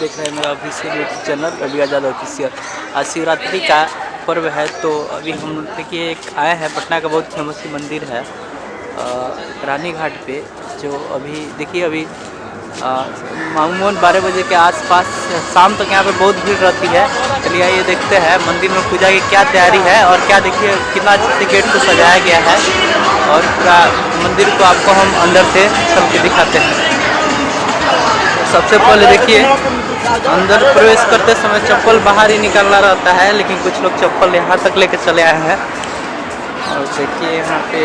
देख रहे हैं मेरा ऑफिशियल यूट्यूब चैनल रवि आजाद ऑफिशियल। आज शिवरात्रि का पर्व है, तो अभी हम देखिए एक आए हैं पटना का बहुत फेमस मंदिर है रानी घाट पे, जो अभी देखिए अभी मामून 12 बजे के आसपास शाम तक यहाँ पे बहुत भीड़ रहती है। चलिए आइए देखते हैं मंदिर में पूजा की क्या तैयारी है और क्या देखिए कितना अच्छे से गेट को सजाया गया है और पूरा मंदिर को आपको हम अंदर से चल के दिखाते हैं। सबसे पहले देखिए अंदर प्रवेश करते समय चप्पल बाहर ही निकालना रहता है, लेकिन कुछ लोग चप्पल यहाँ तक लेके चले आए हैं। और देखिए यहाँ पे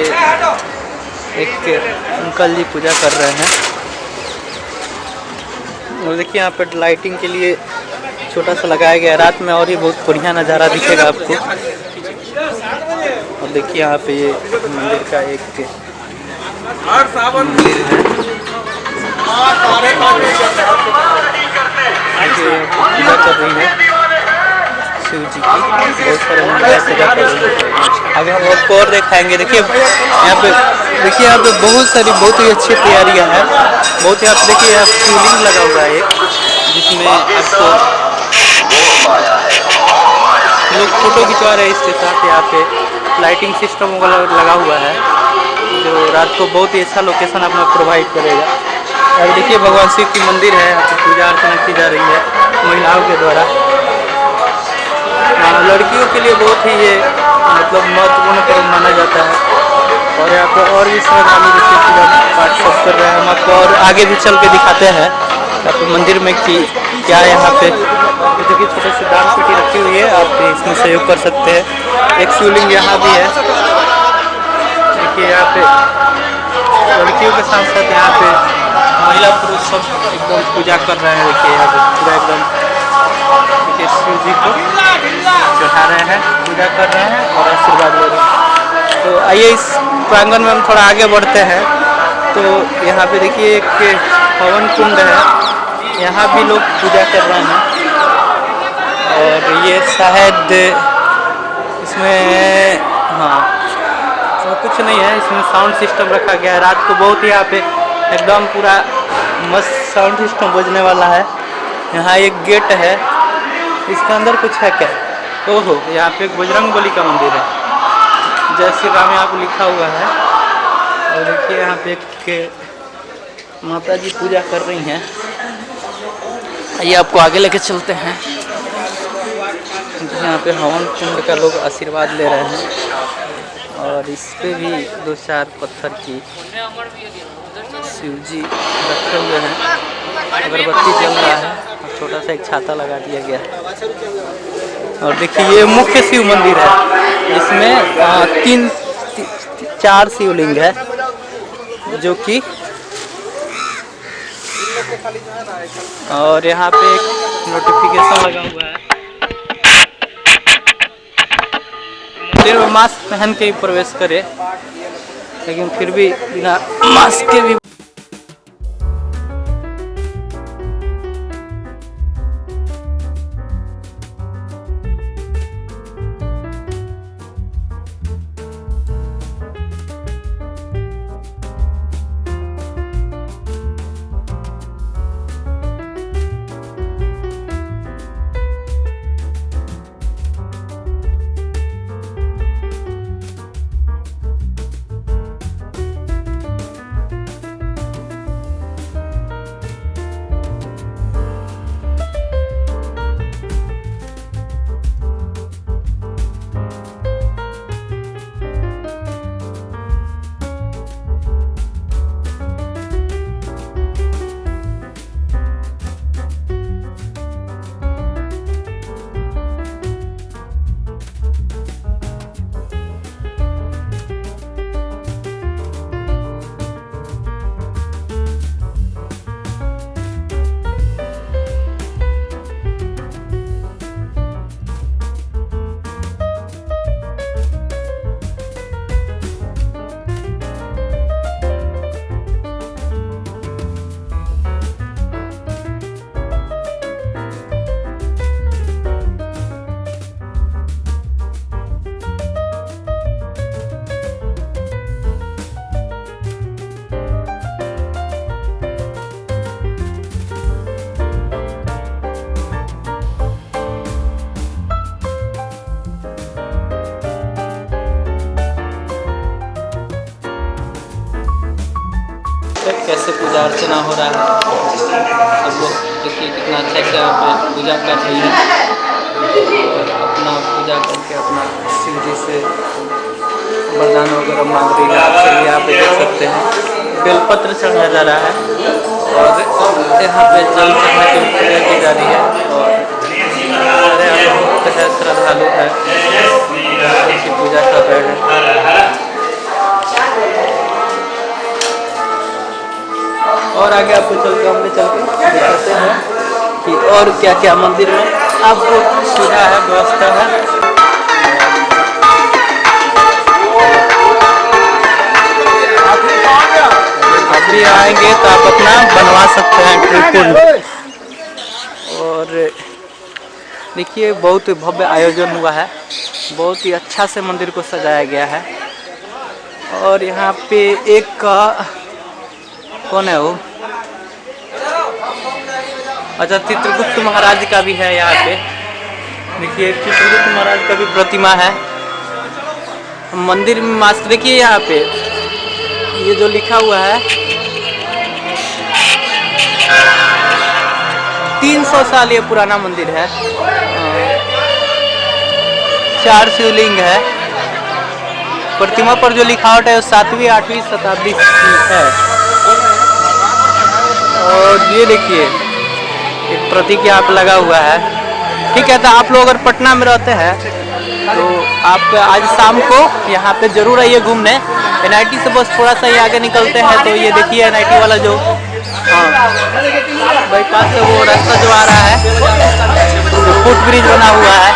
एक अंकल जी पूजा कर रहे हैं और देखिए यहाँ पे लाइटिंग के लिए छोटा सा लगाया गया है। रात में और ही बहुत बढ़िया नज़ारा दिखेगा आपको। और देखिए यहाँ पे ये मंदिर का एक मंदिर है, पूजा कर रही है शिव जी की। बहुत सारे महिलाएं पूजा कर रही है। आगे हम और दिखाएंगे। देखिए यहाँ पे बहुत सारी बहुत ही अच्छी तैयारियां हैं। बहुत यहाँ पे देखिए यहाँ शिवलिंग लगा हुआ है एक, जिसमें आपको लोग फोटो खिंचवा रहे हैं। इसके साथ यहाँ पे लाइटिंग सिस्टम वगैरह लगा हुआ है, जो रात को बहुत ही अच्छा लोकेशन अपना प्रोवाइड करेगा। और देखिए भगवान शिव की मंदिर है, यहाँ पर पूजा अर्चना की जा रही है महिलाओं के द्वारा। लड़कियों के लिए बहुत ही ये मतलब महत्वपूर्ण पर्व माना जाता है। और यहाँ पर और भी श्रद्धालु जैसे पूजा पाठ सब कर रहे हैं। हम आपको और आगे भी चल के दिखाते हैं यहाँ पे मंदिर में कि क्या यहाँ पे देखिए छोटे से दान पेटी रखी हुई है, आप इसमें सहयोग कर सकते हैं। एक शिवलिंग यहाँ भी है। देखिए यहाँ पे लड़कियों के साथ साथ यहाँ पे महिला पुरुष सब एकदम पूजा कर रहे हैं। देखिए यहाँ पे पूरा एकदम देखिए शिव जी को चढ़ा रहे हैं, पूजा कर रहे हैं और आशीर्वाद ले रहे हैं। तो आइए इस प्रांगण में हम थोड़ा आगे बढ़ते हैं। तो यहाँ पे देखिए एक हवन कुंड है, यहाँ भी लोग पूजा कर रहे हैं। और ये शायद इसमें हाँ तो कुछ नहीं है, इसमें साउंड सिस्टम रखा गया है। रात को बहुत ही यहाँ पे एकदम पूरा मस्त साउंड सिस्टम बजने वाला है। यहाँ एक गेट है, इसके अंदर कुछ है क्या? ओहो, यहाँ पे एक बजरंगबली का मंदिर है, जय श्री राम यहाँ पे लिखा हुआ है। और देखिए यहाँ पे एक माता जी पूजा कर रही हैं। आइए आपको आगे लेके चलते हैं। यहाँ पे हवन कुंड का लोग आशीर्वाद ले रहे हैं और इस पे भी 2-4 पत्थर की शिव जी रखे हुए हैं। अगरबत्ती जल रहा है और छोटा सा एक छाता लगा दिया गया है। और देखिए ये मुख्य शिव मंदिर है, इसमें 4 शिवलिंग है, जो कि और यहाँ पे एक नोटिफिकेशन लगा हुआ है। मंदिर में मास्क पहन के ही प्रवेश करे, लेकिन फिर भी बिना मास्क के भी कैसे पूजा अर्चना हो रहा है। सब लोग देखिए कितना अच्छा से यहाँ पे पूजा कर रही है और अपना पूजा करके अपना शिव जी से वरदान वगैरह मांग रही है। आप सभी यहाँ पे देख सकते हैं बेलपत्र चढ़ाया जा रहा है और यहाँ पे जल चढ़ा के पूजा की जा रही है और सारे भक्त है, श्रद्धालु है, की पूजा कर रहे हैं। और आगे आपको चल के दिखाते हैं कि और क्या क्या मंदिर में आपको सुविधा है, व्यवस्था है। आप भी आएंगे तो आप अपना बनवा सकते हैं त्रिकुंड। और देखिए बहुत भव्य आयोजन हुआ है, बहुत ही अच्छा से मंदिर को सजाया गया है। और यहाँ पे एक कौन है वो, अच्छा चित्रगुप्त महाराज का भी है यहाँ पे। देखिए चित्रगुप्त महाराज का भी प्रतिमा है मंदिर में। मास्क देखिए यहाँ पे ये जो लिखा हुआ है 300 साल ये पुराना मंदिर है। 4 शिवलिंग है। प्रतिमा पर जो लिखावट है वो 7वीं 8वीं शताब्दी की है। और ये देखिए एक प्रतीक यहाँ पे लगा हुआ है। ठीक है, तो आप लोग अगर पटना में रहते हैं तो आप आज शाम को यहाँ पे जरूर आइए घूमने। NIT से बस थोड़ा सा ही आगे निकलते हैं तो ये देखिए NIT वाला जो बाईपास से वो रास्ता जो आ रहा है, फुट ब्रिज बना हुआ है।